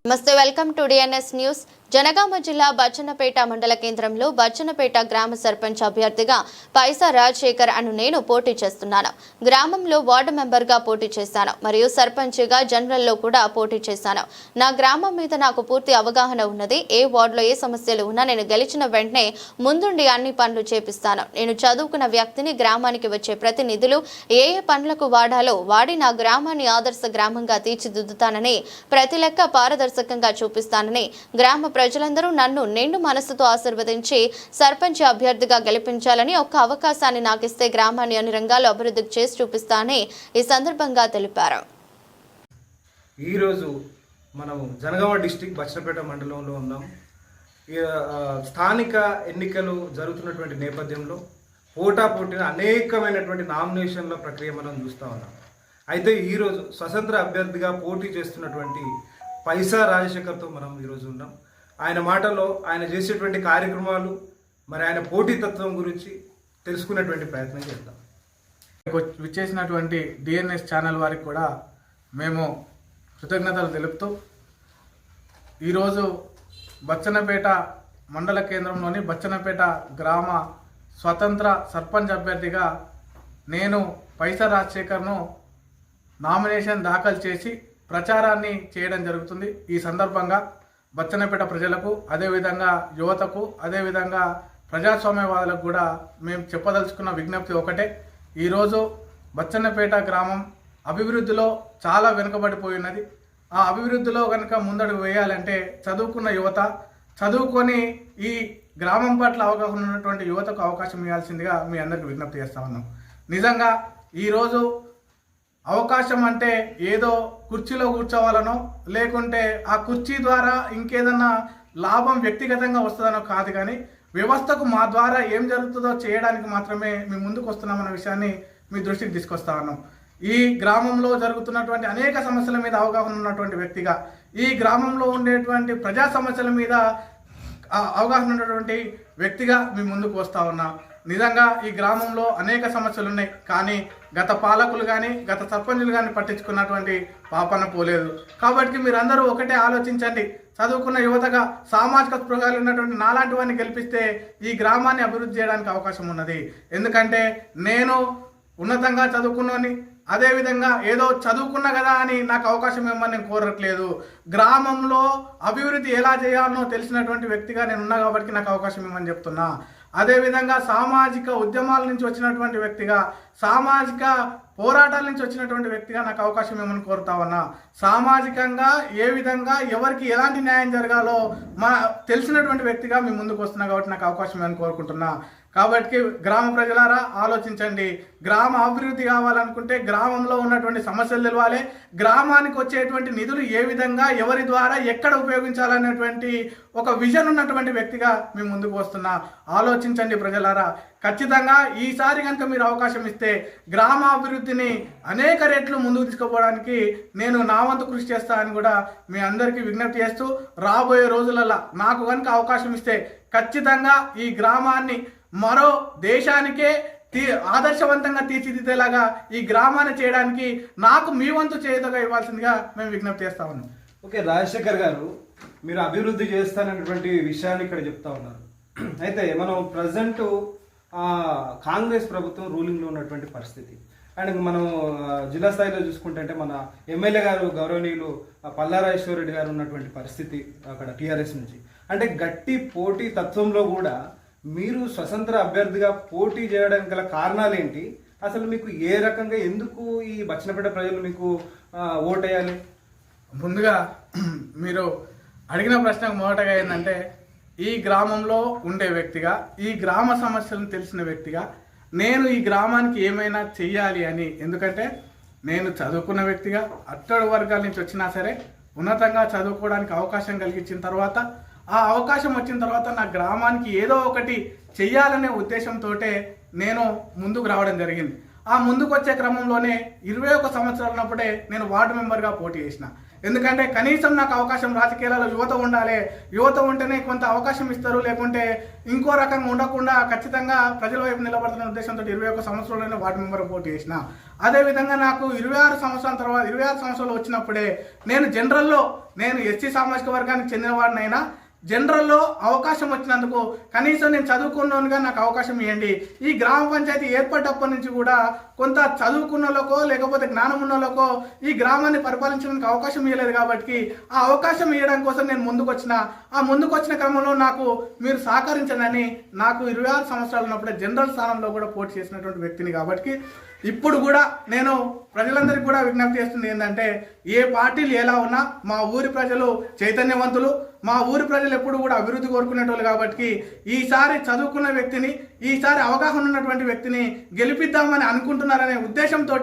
నమస్తే, welcome to DNS news. Jangaon జిల్లా బచ్చన్నపేట మండల కేంద్రంలో బచ్చన్నపేట గ్రామ సర్పంచ్ అభ్యర్థిగా పైసా రాజశేఖర్ అను నేను పోటీ చేస్తున్నాను. గ్రామంలో వార్డు మెంబర్గా పోటీ చేశాను మరియు సర్పంచ్గా జనరల్లో కూడా పోటీ చేశాను. నా గ్రామం మీద నాకు పూర్తి అవగాహన ఉన్నది. ఏ వార్డులో ఏ సమస్యలు ఉన్నా నేను గెలిచిన వెంటనే ముందుండి అన్ని పనులు చేపిస్తాను. నేను చదువుకున్న వ్యక్తిని. గ్రామానికి వచ్చే ప్రతినిధులు ఏ ఏ పనులకు వాడాలో వాడి నా గ్రామాన్ని ఆదర్శ గ్రామంగా తీర్చిదిద్దుతానని, ప్రతి లెక్క పారదర్శకంగా చూపిస్తానని, గ్రామ ప్రజలందరూ నన్ను నిండు మనసుతో ఆశీర్వదించి సర్పంచ్ అభ్యర్థిగా గెలిపించాలని, ఒక్క అవకాశాన్ని నాకిస్తే గ్రామాన్ని అన్ని రంగాల్లో అభివృద్ధి చేసి చూపిస్తానని ఈ సందర్భంగా తెలిపారు. ఈరోజు మనం జనగామ డిస్టిక్ బచ్చన్నపేట మండలంలో ఉన్నాం. స్థానిక ఎన్నికలు జరుగుతున్నటువంటి నేపథ్యంలో పోటాపోటీన అనేకమైనటువంటి నామినేషన్ల ప్రక్రియ మనం చూస్తూ ఉన్నాం. అయితే ఈరోజు స్వతంత్ర అభ్యర్థిగా పోటీ చేస్తున్నటువంటి పైసా రాజశేఖర్తో మనం ఈరోజు ఉన్నాం. ఆయన మాటలో ఆయన చేసేటువంటి కార్యక్రమాలు, మరి ఆయన పోటీతత్వం గురించి తెలుసుకునేటువంటి ప్రయత్నం చేద్దాం. విచ్చేసినటువంటి డిఎన్ఎస్ ఛానల్ వారికి కూడా మేము కృతజ్ఞతలు తెలుపుతూ, ఈరోజు బచ్చన్నపేట మండల కేంద్రంలోని బచ్చన్నపేట గ్రామ స్వతంత్ర సర్పంచ్ అభ్యర్థిగా నేను పైసా రాజశేఖర్ను నామినేషన్ దాఖలు చేసి ప్రచారాన్ని చేయడం జరుగుతుంది. ఈ సందర్భంగా బచ్చన్నపేట ప్రజలకు, అదేవిధంగా యువతకు, అదేవిధంగా ప్రజాస్వామ్యవాదులకు కూడా మేము చెప్పదలుచుకున్న విజ్ఞప్తి ఒకటే. ఈరోజు బచ్చన్నపేట గ్రామం అభివృద్ధిలో చాలా వెనుకబడిపోయినది. ఆ అభివృద్ధిలో కనుక ముందడుగు వేయాలంటే చదువుకున్న యువత, చదువుకొని ఈ గ్రామం పట్ల అవగాహన ఉన్నటువంటి యువతకు అవకాశం ఇవ్వాల్సిందిగా మీ అందరికీ విజ్ఞప్తి చేస్తా ఉన్నాం. నిజంగా ఈరోజు అవకాశం అంటే ఏదో కుర్చీలో కూర్చోవాలనో, లేకుంటే ఆ కుర్చీ ద్వారా ఇంకేదన్నా లాభం వ్యక్తిగతంగా వస్తుందనో కాదు, కానీ వ్యవస్థకు మా ద్వారా ఏం జరుగుతుందో చేయడానికి మాత్రమే మేము ముందుకు వస్తున్నామన్న విషయాన్ని మీ దృష్టికి తీసుకొస్తా ఉన్నాం. ఈ గ్రామంలో జరుగుతున్నటువంటి అనేక సమస్యల మీద అవగాహన ఉన్నటువంటి వ్యక్తిగా, ఈ గ్రామంలో ఉండేటువంటి ప్రజా సమస్యల మీద అవగాహన ఉన్నటువంటి వ్యక్తిగా మీ ముందుకు వస్తా ఉన్నా. నిజంగా ఈ గ్రామంలో అనేక సమస్యలు ఉన్నాయి, కానీ గత పాలకులు కానీ గత సర్పంచులు కానీ పట్టించుకున్నటువంటి పాపన పోలేదు. కాబట్టి మీరందరూ ఒకటే ఆలోచించండి. చదువుకున్న యువతగా సామాజిక స్పృహలు ఉన్నటువంటి నాలాంటి వారిని గెలిపిస్తే ఈ గ్రామాన్ని అభివృద్ధి చేయడానికి అవకాశం ఉన్నది. ఎందుకంటే నేను ఉన్నతంగా చదువుకున్నోని, అదేవిధంగా ఏదో చదువుకున్నా కదా అని నాకు అవకాశం ఇవ్వమని నేను కోరట్లేదు. గ్రామంలో అభివృద్ధి ఎలా చేయాలనో తెలిసినటువంటి వ్యక్తిగా నేను ఉన్నా కాబట్టి నాకు అవకాశం ఇవ్వమని చెప్తున్నా. అదేవిధంగా సామాజిక ఉద్యమాల నుంచి వచ్చినటువంటి వ్యక్తిగా, సామాజిక పోరాటాల నుంచి వచ్చినటువంటి వ్యక్తిగా నాకు అవకాశం ఇవ్వమని కోరుతా ఉన్నా. సామాజికంగా ఏ విధంగా ఎవరికి ఎలాంటి న్యాయం జరగాలో తెలిసినటువంటి వ్యక్తిగా మీ ముందుకు వస్తున్నా కాబట్టి నాకు అవకాశం ఇవ్వమని కోరుకుంటున్నా. కాబట్టి గ్రామ ప్రజలారా ఆలోచించండి. గ్రామ అభివృద్ధి కావాలనుకుంటే గ్రామంలో ఉన్నటువంటి సమస్యలు తెలవాలి. గ్రామానికి వచ్చేటువంటి నిధులు ఏ విధంగా, ఎవరి ద్వారా, ఎక్కడ ఉపయోగించాలనేటువంటి ఒక విజన్ ఉన్నటువంటి వ్యక్తిగా మీ ముందుకు వస్తున్నా. ఆలోచించండి ప్రజలారా. ఖచ్చితంగా ఈసారి కనుక మీరు అవకాశం ఇస్తే గ్రామ అభివృద్ధిని అనేక రెట్లు ముందుకు తీసుకుపోవడానికి నేను నా వంతు కృషి చేస్తానని కూడా మీ అందరికీ విజ్ఞప్తి చేస్తూ, రాబోయే రోజులలో నాకు కనుక అవకాశం ఇస్తే ఖచ్చితంగా ఈ గ్రామాన్ని మరో దేశానికే ఆదర్శవంతంగా తీర్చిదిద్దేలాగా ఈ గ్రామాన్ని చేయడానికి నాకు మీ వంతు చేయుతగా ఇవ్వాల్సిందిగా మేము విజ్ఞప్తి చేస్తా ఉన్నాం. ఓకే, రాజశేఖర్ గారు, మీరు అభివృద్ధి చేస్తానన్నటువంటి విషయాన్ని ఇక్కడ చెప్తా ఉన్నారు. అయితే మనం ప్రజెంట్ కాంగ్రెస్ ప్రభుత్వం రూలింగ్లో ఉన్నటువంటి పరిస్థితి, అండ్ మనం జిల్లా స్థాయిలో చూసుకుంటే మన ఎమ్మెల్యే గారు గౌరవనీయులు పల్లారాజేశ్వరరెడ్డి గారు ఉన్నటువంటి పరిస్థితి అక్కడ టీఆర్ఎస్ నుంచి. అంటే గట్టి పోటీ తత్వంలో కూడా మీరు స్వతంత్ర అభ్యర్థిగా పోటీ చేయడానికి గల కారణాలు ఏంటి? అసలు మీకు ఏ రకంగా, ఎందుకు ఈ బచ్చన్నపేట ప్రజలు మీకు ఓటేయాలి? ముందుగా మీరు అడిగిన ప్రశ్నకు మొదటగా ఏంటంటే, ఈ గ్రామంలో ఉండే వ్యక్తిగా, ఈ గ్రామ సమస్యలను తెలిసిన వ్యక్తిగా నేను ఈ గ్రామానికి ఏమైనా చెయ్యాలి అని. ఎందుకంటే నేను చదువుకున్న వ్యక్తిగా, అట్టడు వర్గాల నుంచి వచ్చినా సరే ఉన్నతంగా చదువుకోవడానికి అవకాశం కలిగించిన తర్వాత, ఆ అవకాశం వచ్చిన తర్వాత నా గ్రామానికి ఏదో ఒకటి చెయ్యాలనే ఉద్దేశంతో నేను ముందుకు రావడం జరిగింది. ఆ ముందుకు వచ్చే క్రమంలోనే 21 సంవత్సరాలు ఉన్నప్పుడే నేను వార్డు మెంబర్గా పోటీ చేసిన. ఎందుకంటే కనీసం నాకు అవకాశం, రాజకీయాలలో యువత ఉండాలి, యువత ఉంటేనే కొంత అవకాశం ఇస్తారు, లేకుంటే ఇంకో రకంగా ఉండకుండా ఖచ్చితంగా ప్రజల వైపు నిలబడుతున్న ఉద్దేశంతో 21 సంవత్సరాలనే వార్డు మెంబర్ పోటీ చేసిన. అదేవిధంగా నాకు 26 సంవత్సరాలు వచ్చినప్పుడే నేను ఎస్సీ సామాజిక వర్గానికి చెందినవాడినైనా జనరల్లో అవకాశం వచ్చినందుకు కనీసం నేను చదువుకున్నోనుగా నాకు అవకాశం ఇవ్వండి. ఈ గ్రామ పంచాయతీ ఏర్పడ్డప్పటి నుంచి కూడా కొంత చదువుకున్నోళ్ళకో లేకపోతే జ్ఞానం ఉన్నోళ్ళకో ఈ గ్రామాన్ని పరిపాలించడానికి అవకాశం ఇవ్వలేదు. కాబట్టి ఆ అవకాశం ఇవ్వడం కోసం నేను ముందుకు వచ్చిన క్రమంలో నాకు మీరు సహకరించనని నాకు 26 సంవత్సరాలు ఉన్నప్పుడే జనరల్ స్థానంలో కూడా పోటీ చేసినటువంటి వ్యక్తిని. కాబట్టి ఇప్పుడు కూడా నేను ప్రజలందరికీ కూడా విజ్ఞప్తి చేస్తుంది ఏంటంటే, ఏ పార్టీలు ఎలా ఉన్నా మా ఊరి ప్రజలు చైతన్యవంతులు, మా ఊరి ప్రజలు ఎప్పుడు కూడా అభివృద్ధి కోరుకునేటోళ్ళు. కాబట్టి ఈసారి చదువుకున్న వ్యక్తిని, ఈసారి అవగాహన ఉన్నటువంటి వ్యక్తిని గెలిపిద్దామని అనుకుంటున్నారనే ఉద్దేశంతో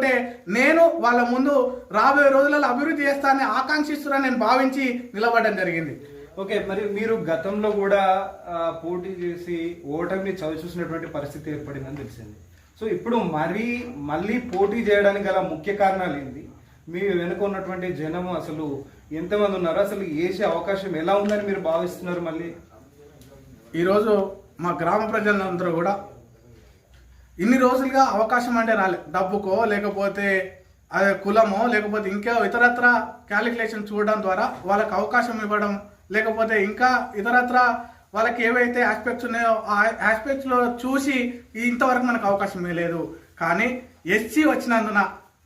నేను వాళ్ళ ముందు రాబోయే రోజులలో అభివృద్ధి చేస్తానని ఆకాంక్షిస్తున్నారని నేను భావించి నిలబడడం జరిగింది. ఓకే, మరి మీరు గతంలో కూడా పోటీ చేసి ఓటమిని చవి చూసినటువంటి పరిస్థితి ఏర్పడిందని తెలిసింది. సో ఇప్పుడు మళ్ళీ పోటీ చేయడానికి గల ముఖ్య కారణాలు ఏంటి? మీ వెనుక ఉన్నటువంటి జనం అసలు ఎంతమంది ఉన్నారు? అసలు వేసే అవకాశం ఎలా ఉందని మీరు భావిస్తున్నారు? మళ్ళీ ఈరోజు మా గ్రామ ప్రజలందరూ కూడా ఇన్ని రోజులుగా అవకాశం అంటే రాలే, డబ్బుకో లేకపోతే అదే కులమో లేకపోతే ఇంకా ఇతరత్ర క్యాలిక్యులేషన్ చూడడం ద్వారా వాళ్ళకి అవకాశం ఇవ్వడం, లేకపోతే ఇంకా ఇతరత్ర వాళ్ళకి ఏవైతే ఆస్పెక్ట్స్ ఉన్నాయో ఆ ఆస్పెక్ట్స్లో చూసి ఇంతవరకు మనకు అవకాశం ఇవ్వలేదు. కానీ ఎస్సీ వచ్చినందున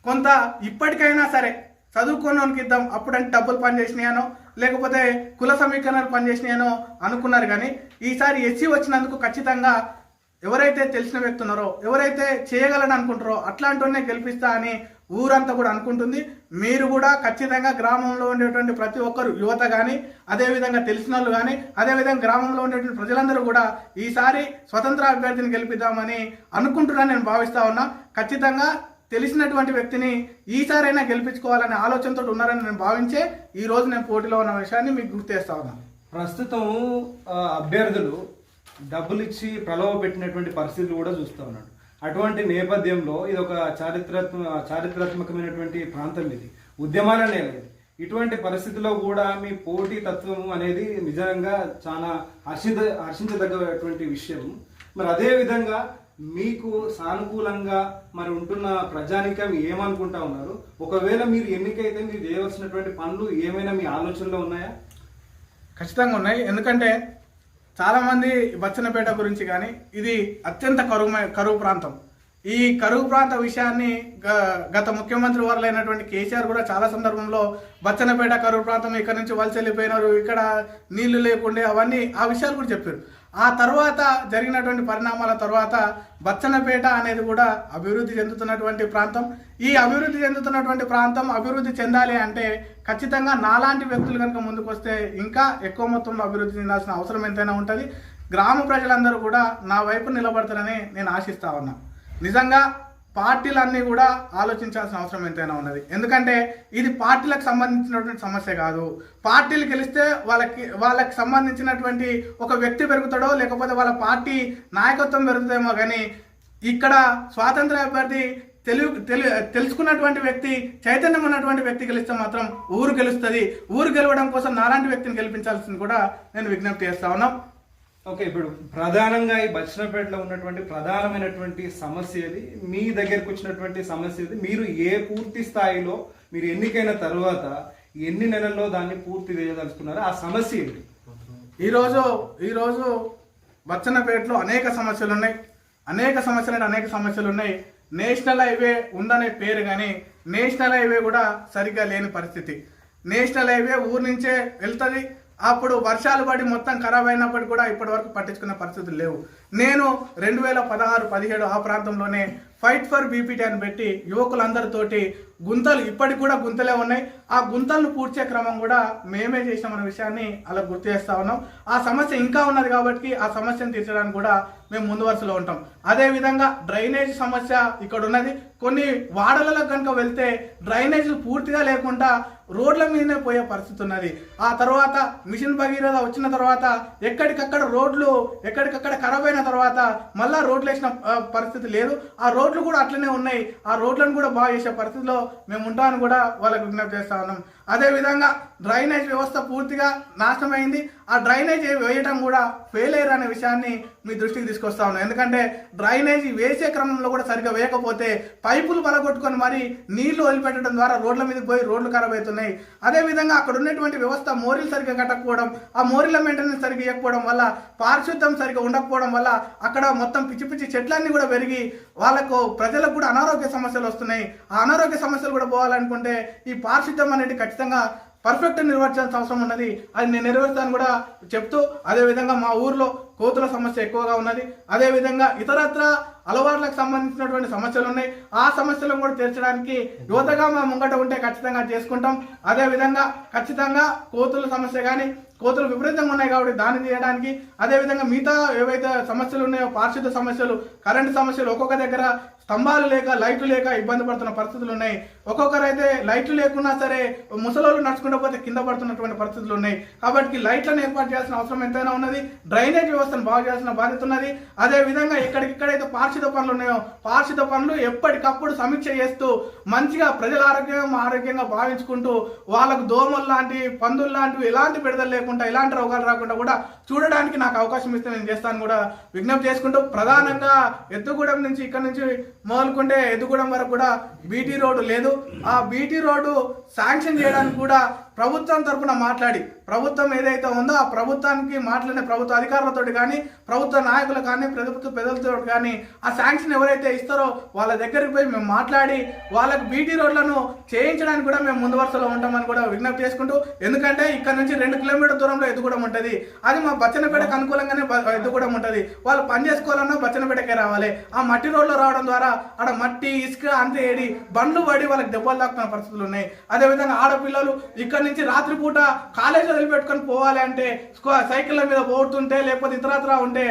కొంత ఇప్పటికైనా సరే చదువుకోవడానికి ఇద్దాం, అప్పుడంటే డబ్బులు పనిచేసినాయనో లేకపోతే కుల సమీకరణలు పనిచేసినాయనో అనుకున్నారు. కానీ ఈసారి ఎస్సీ వచ్చినందుకు ఖచ్చితంగా ఎవరైతే తెలిసిన వ్యక్తి ఉన్నారో, ఎవరైతే చేయగలని అనుకుంటారో అట్లాంటి గెలిపిస్తా అని ఊరంతా కూడా అనుకుంటుంది. మీరు కూడా ఖచ్చితంగా గ్రామంలో ఉండేటువంటి ప్రతి ఒక్కరు, యువత కానీ అదేవిధంగా తెలిసిన వాళ్ళు కానీ అదేవిధంగా గ్రామంలో ఉండేటువంటి ప్రజలందరూ కూడా ఈసారి స్వతంత్ర అభ్యర్థిని గెలిపిద్దామని అనుకుంటున్నాను నేను భావిస్తా ఉన్నా. ఖచ్చితంగా తెలిసినటువంటి వ్యక్తిని ఈసారైనా గెలిపించుకోవాలనే ఆలోచనతో ఉన్నారని నేను భావించే ఈ రోజు నేను పోటీలో ఉన్న విషయాన్ని మీకు గుర్తు చేస్తా ఉన్నా. ప్రస్తుతం అభ్యర్థులు డబ్బులు ఇచ్చి ప్రలోభ పెట్టినటువంటి పరిస్థితులు కూడా చూస్తూ ఉన్నాడు. అటువంటి నేపథ్యంలో ఇది ఒక చారిత్రాత్మకమైనటువంటి ప్రాంతం, ఇది ఉద్యమాలనే లేదు. ఇటువంటి పరిస్థితుల్లో కూడా మీ పోటీ తత్వం అనేది నిజంగా చాలా హర్షించదగ్గటువంటి విషయం. మరి అదే విధంగా మీకు సానుకూలంగా మరి ఉంటున్న ప్రజానికం ఏమనుకుంటా ఉన్నారు? ఒకవేళ మీరు ఎన్నికైతే మీరు చేయవలసినటువంటి పనులు ఏమైనా మీ ఆలోచనలో ఉన్నాయా? ఖచ్చితంగా ఉన్నాయి. ఎందుకంటే చాలామంది బచ్చన్నపేట గురించి కానీ ఇది అత్యంత కరువు ప్రాంతం. ఈ కరువు ప్రాంత విషయాన్ని గత ముఖ్యమంత్రి వారులైనటువంటి కేసీఆర్ కూడా చాలా సందర్భంలో బచ్చన్నపేట కరువు ప్రాంతం, ఇక్కడ నుంచి వలస వెళ్ళిపోయినారు, ఇక్కడ నీళ్లు లేకుండే అవన్నీ ఆ విషయాలు కూడా చెప్పారు. ఆ తర్వాత జరిగినటువంటి పరిణామాల తర్వాత బచ్చన్నపేట అనేది కూడా అభివృద్ధి చెందుతున్నటువంటి ప్రాంతం. ఈ అభివృద్ధి చెందుతున్నటువంటి ప్రాంతం అభివృద్ధి చెందాలి అంటే ఖచ్చితంగా నాలాంటి వ్యక్తులు కనుక ముందుకు వస్తే ఇంకా ఎక్కువ మొత్తంలో అభివృద్ధి చెందాల్సిన అవసరం ఎంతైనా ఉంటుంది. గ్రామ ప్రజలందరూ కూడా నా వైపు నిలబడతారని నేను ఆశిస్తా ఉన్నా. నిజంగా పార్టీలన్నీ కూడా ఆలోచించాల్సిన అవసరం ఎంతైనా ఉన్నది. ఎందుకంటే ఇది పార్టీలకు సంబంధించినటువంటి సమస్య కాదు. పార్టీలు గెలిస్తే వాళ్ళకి సంబంధించినటువంటి ఒక వ్యక్తి పెరుగుతాడో లేకపోతే వాళ్ళ పార్టీ నాయకత్వం పెరుగుతుందేమో, కానీ ఇక్కడ స్వాతంత్ర అభ్యర్థి తెలుసుకున్నటువంటి వ్యక్తి, చైతన్యం ఉన్నటువంటి వ్యక్తి గెలిస్తే మాత్రం ఊరు గెలుస్తుంది. ఊరు గెలవడం కోసం నాలాంటి వ్యక్తిని గెలిపించాల్సింది కూడా నేను విజ్ఞప్తి చేస్తా ఉన్నాం. ఓకే, ఇప్పుడు ప్రధానంగా ఈ బచ్చన్నపేటలో ఉన్నటువంటి ప్రధానమైనటువంటి సమస్య ఇది, మీ దగ్గరకు వచ్చినటువంటి సమస్య ఇది. మీరు ఏ పూర్తి స్థాయిలో మీరు ఎన్నికైన తర్వాత ఎన్ని నెలల్లో దాన్ని పూర్తి చేయదలుచుకున్నారో ఆ సమస్య ఏంటి? ఈరోజు బచ్చన్నపేటలో అనేక సమస్యలు ఉన్నాయి. నేషనల్ హైవే ఉందనే పేరు కానీ నేషనల్ హైవే కూడా సరిగ్గా లేని పరిస్థితి. నేషనల్ హైవే ఊరు నుంచే వెళ్తుంది. అప్పుడు వర్షాలు పడి మొత్తం ఖరాబ్ అయినప్పటికీ కూడా ఇప్పటి వరకు పట్టించుకునే పరిస్థితులు లేవు. నేను 2016-17 ఆ ప్రాంతంలోనే ఫైట్ ఫర్ బీపీటీ అని పెట్టి యువకులందరితోటి గుంతలు, ఇప్పటికి కూడా గుంతలే ఉన్నాయి, ఆ గుంతలను పూడ్చే క్రమం కూడా మేమే చేసామన్న విషయాన్ని అలా గుర్తు చేస్తా ఉన్నాం. ఆ సమస్య ఇంకా ఉన్నది కాబట్టి ఆ సమస్యను తీర్చడానికి కూడా మేము ముందు వరుసలో ఉంటాం. అదేవిధంగా డ్రైనేజ్ సమస్య ఇక్కడ ఉన్నది. కొన్ని వాడలలో కనుక వెళ్తే డ్రైనేజీలు పూర్తిగా లేకుండా రోడ్ల మీదనే పోయే పరిస్థితి ఉన్నది. ఆ తర్వాత మిషన్ భగీరథ వచ్చిన తర్వాత ఎక్కడికక్కడ రోడ్లు ఎక్కడికక్కడ ఖరాబ్ అయిన తర్వాత మళ్ళా రోడ్లు వేసిన పరిస్థితి లేదు. ఆ రోడ్లు కూడా అట్లనే ఉన్నాయి. ఆ రోడ్లను కూడా బాగా చేసే పరిస్థితిలో మేము ఉంటామని కూడా వాళ్ళకు విజ్ఞప్తి చేస్తా ఉన్నాం. అదేవిధంగా డ్రైనేజ్ వ్యవస్థ పూర్తిగా నాశనమైంది. ఆ డ్రైనేజ్ వేయడం కూడా ఫెయిల్ అయ్యారు అనే విషయాన్ని మీ దృష్టికి తీసుకొస్తా ఉన్నాం. ఎందుకంటే డ్రైనేజీ వేసే క్రమంలో కూడా సరిగ్గా వేయకపోతే పైపులు పలగొట్టుకొని మరి నీళ్లు వదిలిపెట్టడం ద్వారా రోడ్ల మీద పోయి రోడ్లు ఖరాబ్ అవుతున్నాయి. అదేవిధంగా అక్కడ ఉన్నటువంటి వ్యవస్థ మోరీలు సరిగ్గా కట్టకపోవడం, ఆ మోరీల మెయింటెనెన్స్ సరిగ్గా ఇవ్వకపోవడం వల్ల, పారిశుద్ధం సరిగ్గా ఉండకపోవడం వల్ల అక్కడ మొత్తం పిచ్చి పిచ్చి చెట్లన్నీ కూడా పెరిగి వాళ్ళకు ప్రజలకు కూడా అనారోగ్య సమస్యలు వస్తున్నాయి. ఆ అనారోగ్య సమస్యలు కూడా పోవాలనుకుంటే ఈ పారిశుద్ధం అనేది ఖచ్చితంగా పర్ఫెక్ట్ నిర్వహించాల్సిన అవసరం ఉన్నది. అది నేను నెరవేర్చాను కూడా చెప్తూ, అదేవిధంగా మా ఊర్లో కోతుల సమస్య ఎక్కువగా ఉన్నది. అదేవిధంగా ఇతరత్ర అలవాట్లకు సంబంధించినటువంటి సమస్యలు ఉన్నాయి. ఆ సమస్యలను కూడా తీర్చడానికి యువతగా మా ముంగట ఉంటే ఖచ్చితంగా చేసుకుంటాం. అదేవిధంగా ఖచ్చితంగా కోతుల సమస్య కానీ కోతులు విపరీతంగా ఉన్నాయి కాబట్టి దాన్ని చేయడానికి, అదేవిధంగా మిగతా ఏవైతే సమస్యలు ఉన్నాయో పారిశుద్ధ సమస్యలు, కరెంటు సమస్యలు, ఒక్కొక్క దగ్గర స్తంభాలు లేక లైట్లు లేక ఇబ్బంది పడుతున్న పరిస్థితులు ఉన్నాయి. ఒక్కొక్కరైతే లైట్లు లేకున్నా సరే ముసలోళ్ళు నడుచుకుంటూ పోతే కింద పడుతున్నటువంటి పరిస్థితులు ఉన్నాయి. కాబట్టి లైట్లను ఏర్పాటు చేయాల్సిన అవసరం ఎంతైనా ఉన్నది. డ్రైనేజ్ వ్యవస్థను బాగు చేయాల్సిన బాధ్యత ఉన్నది. అదేవిధంగా ఎక్కడికెక్కడైతే పారిశుద్ధ పనులు ఉన్నాయో పారిశుద్ధ పనులు ఎప్పటికప్పుడు సమీక్ష చేస్తూ మంచిగా ప్రజల ఆరోగ్యంగా భావించుకుంటూ వాళ్ళకు దోమలు లాంటి పందులు లాంటివి ఎలాంటి పెడదలు లేకుండా ఎలాంటి రోగాలు రాకుండా కూడా చూడడానికి నాకు అవకాశం ఇస్తే నేను చేస్తాను కూడా విజ్ఞప్తి చేసుకుంటూ, ప్రధానంగా ఎద్దుగూడెం నుంచి ఇక్కడ నుంచి మొదలుకుంటే ఎద్దుగూడెం వరకు కూడా బీటీ రోడ్డు లేదు. ఆ బీటీ రోడ్డు శాంక్షన్ చేయడానికి కూడా ప్రభుత్వం తరఫున మాట్లాడి, ప్రభుత్వం ఏదైతే ఉందో ఆ ప్రభుత్వానికి మాట్లాడిన ప్రభుత్వ అధికారులతో కానీ ప్రభుత్వ నాయకులు కానీ ప్రభుత్వ పెద్దలతో కానీ ఆ శాంక్షన్ ఎవరైతే ఇస్తారో వాళ్ళ దగ్గరికి పోయి మేము మాట్లాడి వాళ్ళకి బీటీ రోడ్లను చేయించడానికి కూడా మేము ముందు వరుసలో ఉంటామని కూడా విజ్ఞప్తి చేసుకుంటూ, ఎందుకంటే ఇక్కడ నుంచి 2 కిలోమీటర్ల దూరంలో ఎద్దుగూడెం ఉంటుంది. అది మా బచ్చన్నపేటకు అనుకూలంగానే ఎద్దుగూడెం ఉంటుంది. వాళ్ళు పని చేసుకోవాలన్నా బచ్చన్నపేటకే రావాలి. ఆ మట్టి రోడ్లో రావడం ద్వారా ఆడ మట్టి ఇసుక అంతే ఏడి బండ్లు పడి వాళ్ళకి దెబ్బలు తాకుతున్న పరిస్థితులు ఉన్నాయి. అదేవిధంగా ఆడపిల్లలు ఇక్కడ నుంచి రాత్రిపూట కాలేజీ వదిలిపెట్టుకొని పోవాలి అంటే సైకిళ్ళ మీద పోతుంటే లేకపోతే ఇతరత్రా ఉంటే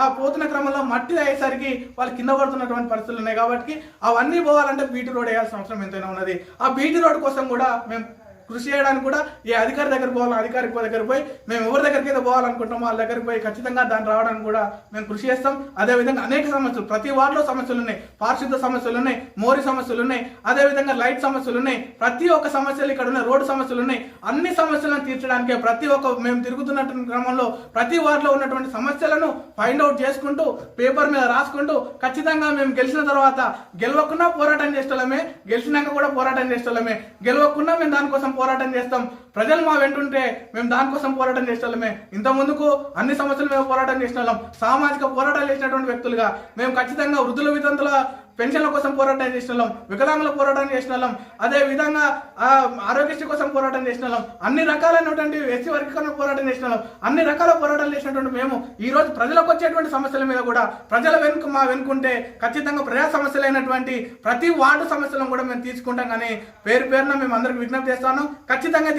ఆ పోతున్న క్రమంలో మట్టి అయ్యేసరికి వాళ్ళు కింద పడుతున్నటువంటి పరిస్థితులు ఉన్నాయి. కాబట్టి అవన్నీ పోవాలంటే బీటీ రోడ్ వేయాల్సిన అవసరం ఎంతైనా ఉన్నది. ఆ బీటీ రోడ్ కోసం కూడా మేము కృషి చేయడానికి కూడా ఏ అధికారి దగ్గర పోవాలి, అధికారి దగ్గర పోయి మేము ఎవరి దగ్గరికి అయితే పోవాలనుకుంటామో వాళ్ళ దగ్గరికి పోయి ఖచ్చితంగా దాన్ని రావడానికి కూడా మేము కృషి చేస్తాం. అదేవిధంగా అనేక సమస్యలు ప్రతి వార్డులో సమస్యలు ఉన్నాయి. పారిశుద్ధ సమస్యలు ఉన్నాయి, మోరి సమస్యలు ఉన్నాయి, అదేవిధంగా లైట్ సమస్యలు ఉన్నాయి. ప్రతి ఒక్క సమస్యలు ఇక్కడ ఉన్నాయి, రోడ్డు సమస్యలు ఉన్నాయి. అన్ని సమస్యలను తీర్చడానికి ప్రతి ఒక్క మేము తిరుగుతున్నటువంటి క్రమంలో ప్రతి వార్డులో ఉన్నటువంటి సమస్యలను ఫైండ్ అవుట్ చేసుకుంటూ పేపర్ మీద రాసుకుంటూ ఖచ్చితంగా మేము గెలిచిన తర్వాత గెలవకుండా పోరాటం చేస్తామే, గెలిచినాక కూడా పోరాటం చేస్తామే, గెలవకుండా మేము దానికోసం పోరాటం చేస్తాం. ప్రజలు మా వెంటుంటే మేము దానికోసం పోరాటం చేస్తామే. ఇంత ముందుకు అన్ని సమస్యలు మేము పోరాటం చేసిన వాళ్ళం. సామాజిక పోరాటాలు చేసినటువంటి వ్యక్తులుగా మేము ఖచ్చితంగా వృద్ధుల వితంతుల పెన్షన్ల కోసం పోరాటం చేసిన వాళ్ళం, వికలాంగుల పోరాటం చేసిన వాళ్ళం, అదే విధంగా ఆరోగ్యశ్రీ కోసం పోరాటం చేసిన వాళ్ళం, అన్ని రకాలైనటువంటి ఎస్సీ వర్గీకరణ పోరాటం చేసిన వాళ్ళం, అన్ని రకాల పోరాటాలు చేసినటువంటి మేము ఈ రోజు ప్రజలకు వచ్చేటువంటి సమస్యల మీద కూడా ప్రజల మా వెనుకుంటే ఖచ్చితంగా ప్రజా సమస్యలైనటువంటి ప్రతి వార్డు సమస్యలను కూడా మేము తీసుకుంటాం. కానీ పేరున మేము అందరికి విజ్ఞప్తి చేస్తాను. ఖచ్చితంగా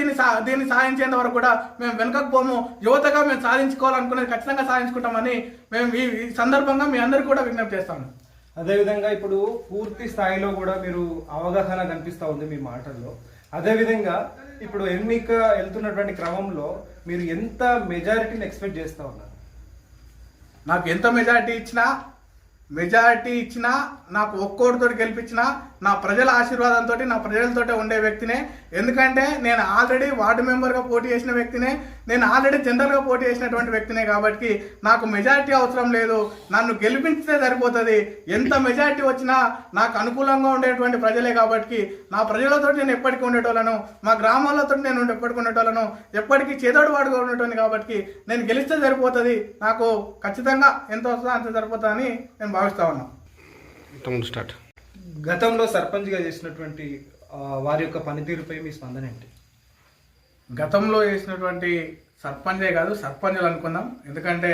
దీన్ని సాధించేంత వరకు కూడా మేము వెనుకకు పోము. యువతగా మేము సాధించుకోవాలనుకునేది ఖచ్చితంగా సాధించుకుంటామని మేము ఈ సందర్భంగా మీ అందరికీ కూడా విజ్ఞప్తి చేస్తాను. అదేవిధంగా ఇప్పుడు పూర్తి స్థాయిలో కూడా మీరు అవగాహన కనిపిస్తూ ఉంది మీ మాటల్లో. అదేవిధంగా ఇప్పుడు ఎన్నిక వెళ్తున్నటువంటి క్రమంలో మీరు ఎంత మెజారిటీని ఎక్స్పెక్ట్ చేస్తూ ఉన్నారు? నాకు ఎంత మెజారిటీ ఇచ్చినా నాకు ఒక్కోటితో గెలిపించినా నా ప్రజల ఆశీర్వాదంతో నా ప్రజలతోటే ఉండే వ్యక్తినే. ఎందుకంటే నేను ఆల్రెడీ వార్డు మెంబర్గా పోటీ చేసిన వ్యక్తినే, నేను ఆల్రెడీ జనరల్గా పోటీ చేసినటువంటి వ్యక్తినే. కాబట్టి నాకు మెజారిటీ అవసరం లేదు, నన్ను గెలిపించితే సరిపోతుంది. ఎంత మెజారిటీ వచ్చినా నాకు అనుకూలంగా ఉండేటువంటి ప్రజలే. కాబట్టి నా ప్రజలతో నేను ఎప్పటికీ ఉండేటోళ్ళను, మా గ్రామాలతో నేను ఎప్పటికీ ఉండేటోళ్ళను, ఎప్పటికీ చేదోడు వాడుగా ఉండేటోని. కాబట్టి నేను గెలిస్తే సరిపోతుంది, నాకు ఖచ్చితంగా ఎంత వస్తుందో అంత సరిపోతుందని నేను భావిస్తా ఉన్నాను. గతంలో సర్పంచ్గా చేసినటువంటి వారి యొక్క పనితీరుపై మీ స్పందన ఏంటి? గతంలో చేసినటువంటి సర్పంచే కాదు సర్పంచులు అనుకుందాం. ఎందుకంటే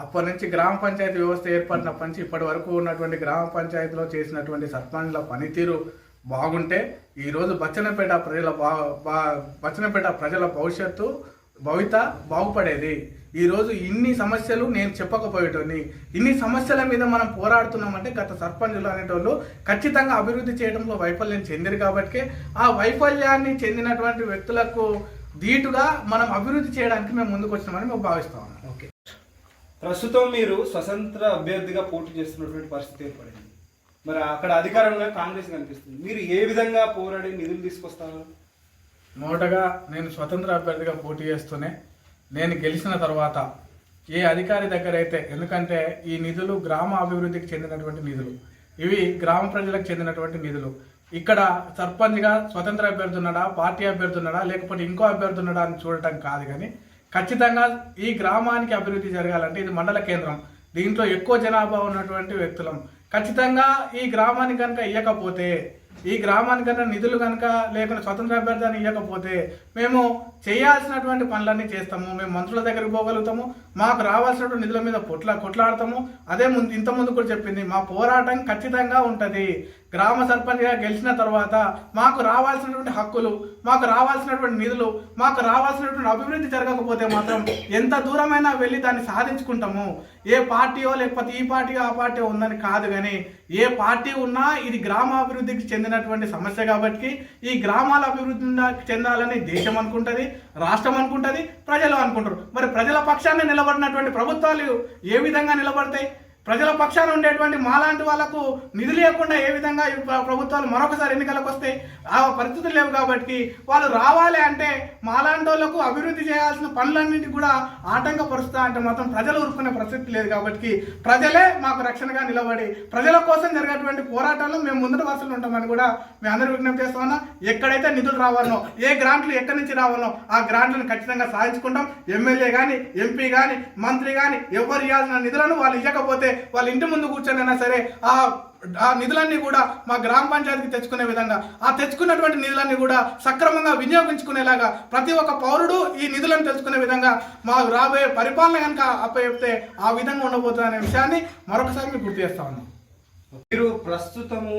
అప్పటి నుంచి గ్రామ పంచాయతీ వ్యవస్థ ఏర్పడినప్పటి నుంచి ఇప్పటి వరకు ఉన్నటువంటి గ్రామ పంచాయతీలో చేసినటువంటి సర్పంచ్ల పనితీరు బాగుంటే ఈరోజు బచ్చన్నపేట ప్రజల భవిత బాగుపడేది. ఈరోజు ఇన్ని సమస్యలు నేను చెప్పకపోయేటోని, ఇన్ని సమస్యల మీద మనం పోరాడుతున్నామంటే గత సర్పంచులు అనేటోళ్ళు ఖచ్చితంగా అభివృద్ధి చేయడంలో వైఫల్యం చెందిరు కాబట్టి ఆ వైఫల్యాన్ని చెందినటువంటి వ్యక్తులకు ధీటుగా మనం అభివృద్ధి చేయడానికి మేము ముందుకు వచ్చినామని మేము భావిస్తా ఉన్నాం. ఓకే, ప్రస్తుతం మీరు స్వతంత్ర అభ్యర్థిగా పోటీ చేస్తున్నటువంటి పరిస్థితి ఏర్పడింది. మరి అక్కడ అధికారంలో కాంగ్రెస్ కనిపిస్తుంది. మీరు ఏ విధంగా పోరాడి నిధులు తీసుకొస్తారు? మొదటగా నేను స్వతంత్ర అభ్యర్థిగా పోటీ చేస్తూనే నేను గెలిచిన తర్వాత ఏ అధికారి దగ్గర అయితే, ఎందుకంటే ఈ నిధులు గ్రామ అభివృద్ధికి చెందినటువంటి నిధులు, ఇవి గ్రామ ప్రజలకు చెందినటువంటి నిధులు. ఇక్కడ సర్పంచ్గా స్వతంత్ర అభ్యర్థి ఉన్నాడా, పార్టీ అభ్యర్థి ఉన్నాడా, లేకపోతే ఇంకో అభ్యర్థి ఉన్నాడా అని చూడటం కాదు, కానీ ఖచ్చితంగా ఈ గ్రామానికి అభివృద్ధి జరగాలంటే ఇది మండల కేంద్రం, దీంట్లో ఎక్కువ జనాభా ఉన్నటువంటి వ్యక్తులం. ఖచ్చితంగా ఈ గ్రామానికి కనుక ఇవ్వకపోతే, ఈ గ్రామానికి కనుక నిధులు కనుక లేకుండా స్వతంత్ర అభ్యర్థిని ఇవ్వకపోతే మేము చేయాల్సినటువంటి పనులన్నీ చేస్తాము. మేము మంత్రుల దగ్గరికి పోగలుగుతాము, మాకు రావాల్సినటువంటి నిధుల మీద కొట్లాడతాము. అదే ఇంత ముందు కూడా చెప్పింది, మా పోరాటం ఖచ్చితంగా ఉంటుంది. గ్రామ సర్పంచ్గా గెలిచిన తర్వాత మాకు రావాల్సినటువంటి హక్కులు, మాకు రావాల్సినటువంటి నిధులు, మాకు రావాల్సినటువంటి అభివృద్ధి జరగకపోతే మాత్రం ఎంత దూరమైనా వెళ్ళి దాన్ని సాధించుకుంటాము. ఏ పార్టీయో లేకపోతే ఈ పార్టీయో ఆ పార్టీ ఉందని కాదు, కానీ ఏ పార్టీ ఉన్నా ఇది గ్రామ అభివృద్ధికి చెందినటువంటి సమస్య కాబట్టి ఈ గ్రామాల అభివృద్ధి చెందాలని దేశం అనుకుంటుంది, రాష్ట్రం అనుకుంటుంది, ప్రజలు అనుకుంటారు. మరి ప్రజల పక్షాన్ని నిలబడినటువంటి ప్రభుత్వాలు ఏ విధంగా నిలబడతాయి? ప్రజల పక్షాన ఉండేటువంటి మాలాంటి వాళ్ళకు నిధులు లేకుండా ఏ విధంగా ప్రభుత్వాలు మరొకసారి ఎన్నికలకు వస్తాయి? ఆ పరిస్థితులు లేవు కాబట్టి వాళ్ళు రావాలి అంటే మాలాంటి వాళ్ళకు అభివృద్ధి చేయాల్సిన పనులన్నింటి కూడా ఆటంకపరుస్తా అంటే మాత్రం ప్రజలు ఊరుకునే పరిస్థితి లేదు. కాబట్టి ప్రజలే మాకు రక్షణగా నిలబడి ప్రజల కోసం జరిగేటువంటి పోరాటాల్లో మేము ముందటి వరుసలో ఉంటామని కూడా మేము అందరూ విజ్ఞప్తి చేస్తా ఉన్నాం. ఎక్కడైతే నిధులు రావాలనో, ఏ గ్రాంట్లు ఎక్కడి నుంచి రావాలనో ఆ గ్రాంట్లను ఖచ్చితంగా సాధించుకుంటాం. ఎమ్మెల్యే కానీ, ఎంపీ కానీ, మంత్రి కానీ ఎవరు ఇవ్వాల్సిన నిధులను వాళ్ళు ఇవ్వకపోతే వాళ్ళ ఇంటి ముందు కూర్చొనైనా సరే ఆ నిధులన్నీ కూడా మా గ్రామ పంచాయతీకి తెచ్చుకునే విధంగా, ఆ తెచ్చుకున్నటువంటి నిధులన్నీ కూడా సక్రమంగా వినియోగించుకునేలాగా ప్రతి ఒక్క పౌరుడు ఈ నిధులను తెలుసుకునే విధంగా మాకు రాబోయే పరిపాలన కనుక అప్పచెప్తే ఆ విధంగా ఉండబోతుంది అనే విషయాన్ని మరొకసారి మీకు గుర్తు చేస్తా ఉన్నాం. మీరు ప్రస్తుతము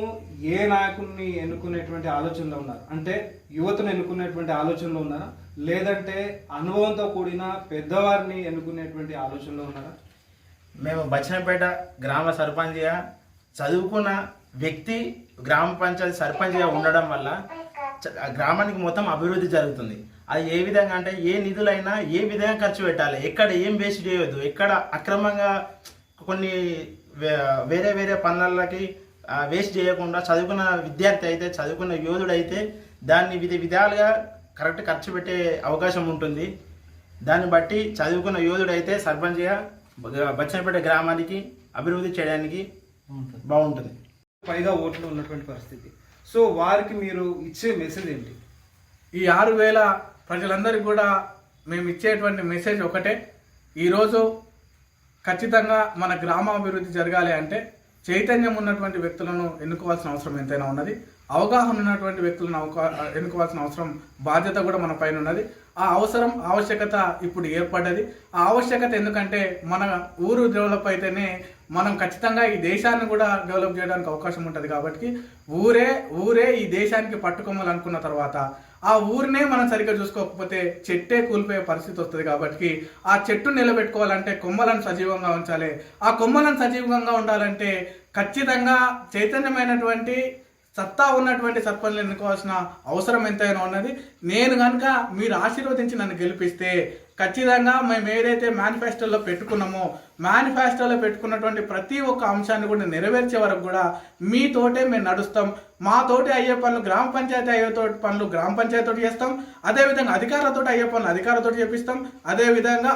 ఏ నాయకుడిని ఎన్నుకునేటువంటి ఆలోచనలో ఉన్నారు? అంటే యువతను ఎన్నుకునేటువంటి ఆలోచనలో ఉన్నారా, లేదంటే అనుభవంతో కూడిన పెద్దవారిని ఎన్నుకునేటువంటి ఆలోచనలో ఉన్నారా? మేము బచ్చన్నపేట గ్రామ సర్పంచ్గా చదువుకున్న వ్యక్తి గ్రామ పంచాయతీ సర్పంచ్గా ఉండడం వల్ల గ్రామానికి మొత్తం అభివృద్ధి జరుగుతుంది. అది ఏ విధంగా అంటే ఏ నిధులైనా ఏ విధంగా ఖర్చు పెట్టాలి, ఎక్కడ ఏం వేస్ట్ చేయవద్దు, ఎక్కడ అక్రమంగా కొన్ని వేరే వేరే పనులకి వేస్ట్ చేయకుండా చదువుకున్న విద్యార్థి అయితే, చదువుకున్న యోధుడు అయితే దాన్ని విధాలుగా కరెక్ట్ ఖర్చు పెట్టే అవకాశం ఉంటుంది. దాన్ని బట్టి చదువుకున్న యోధుడు అయితే సర్పంచ్గా బచ్చన్నపేట గ్రామానికి అభివృద్ధి చేయడానికి బాగుంటుంది. పైగా ఓట్లు ఉన్నటువంటి పరిస్థితి. సో వారికి మీరు ఇచ్చే మెసేజ్ ఏంటి? ఈ 6,000 ప్రజలందరికీ కూడా మేము ఇచ్చేటువంటి మెసేజ్ ఒకటే, ఈరోజు ఖచ్చితంగా మన గ్రామాభివృద్ధి జరగాలి అంటే చైతన్యం ఉన్నటువంటి వ్యక్తులను ఎన్నుకోవాల్సిన అవసరం ఎంతైనా ఉన్నది. అవగాహన ఉన్నటువంటి వ్యక్తులను ఎన్నుకోవాల్సిన అవసరం, బాధ్యత కూడా మన పైన ఉన్నది. ఆ ఆవశ్యకత ఇప్పుడు ఏర్పడ్డది. ఆ ఆవశ్యకత ఎందుకంటే మన ఊరు డెవలప్ అయితేనే మనం ఖచ్చితంగా ఈ దేశాన్ని కూడా డెవలప్ చేయడానికి అవకాశం ఉంటుంది. కాబట్టి ఊరే ఈ దేశానికి పట్టుకొమ్మలు అనుకున్న తర్వాత ఆ ఊరినే మనం సరిగ్గా చూసుకోకపోతే చెట్టే కూలిపోయే పరిస్థితి వస్తుంది. కాబట్టి ఆ చెట్టు నిలబెట్టుకోవాలంటే కొమ్మలను సజీవంగా ఉంచాలి. ఆ కొమ్మలను సజీవంగా ఉండాలంటే ఖచ్చితంగా చైతన్యమైనటువంటి సత్తా ఉన్నటువంటి సర్పంచ్లు ఎన్నుకోవాల్సిన అవసరం ఎంతైనా ఉన్నది. నేను కనుక మీరు ఆశీర్వదించి నన్ను గెలిపిస్తే ఖచ్చితంగా మేము ఏదైతే మేనిఫెస్టోలో పెట్టుకున్నామో, మేనిఫెస్టోలో పెట్టుకున్నటువంటి ప్రతి ఒక్క అంశాన్ని కూడా నెరవేర్చే వరకు కూడా మీతోటే మేము నడుస్తాం. మాతోటి అయ్యే పనులు గ్రామ పంచాయతీ అయ్యే పనులు గ్రామ పంచాయతీతో చేస్తాం. అదేవిధంగా అధికారులతో అయ్యే పనులు అధికారులతో చేపిస్తాం. అదేవిధంగా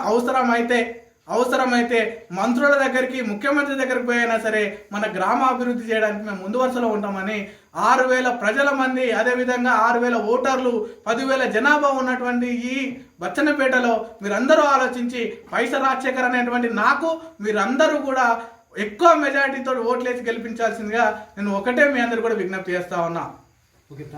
అవసరమైతే మంత్రుల దగ్గరికి, ముఖ్యమంత్రి దగ్గరికి పోయినా సరే మన గ్రామ అభివృద్ధి చేయడానికి మేము ముందు వరుసలో ఉంటామని 6,000 ప్రజల మంది, అదేవిధంగా 6,000 ఓటర్లు, 10,000 జనాభా ఉన్నటువంటి ఈ బచ్చన్నపేటలో మీరందరూ ఆలోచించి పైసా రాజశేఖర్ అనేటువంటి నాకు మీరందరూ కూడా ఎక్కువ మెజారిటీతో ఓట్లేసి గెలిపించాల్సిందిగా నేను ఒకటే మీ అందరూ కూడా విజ్ఞప్తి చేస్తా ఉన్నా. ఓకే.